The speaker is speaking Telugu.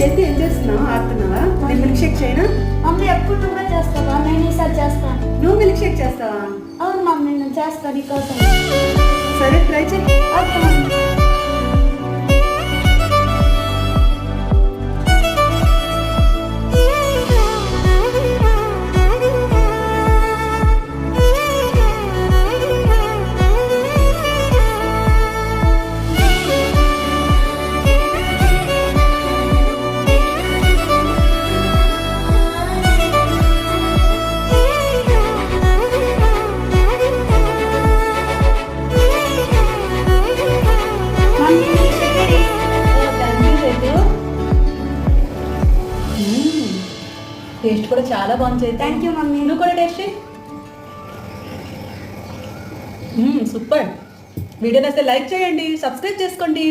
చేతి ఏం చేస్తున్నావు? ఆడుతున్నావా? నేను మిల్క్ షేక్ చేయనా? మమ్మీ ఎప్పుడు నువ్వే చేస్తావా? నేను ఈసారి చేస్తాను. నువ్వు మిల్క్ షేక్ చేస్తావా? అవును మమ్మీ, నేను చేస్తాను నీకోసం. సరే, ట్రై చేయి. Okay mummy. టేస్ట్ కూడా చాలా బాగుంది. Thank you mummy. నువ్వు కూడా టేస్ట్ చేయి. సూపర్. వీడియో నచ్చితే లైక్ చేయండి, సబ్స్క్రైబ్ చేసుకోండి.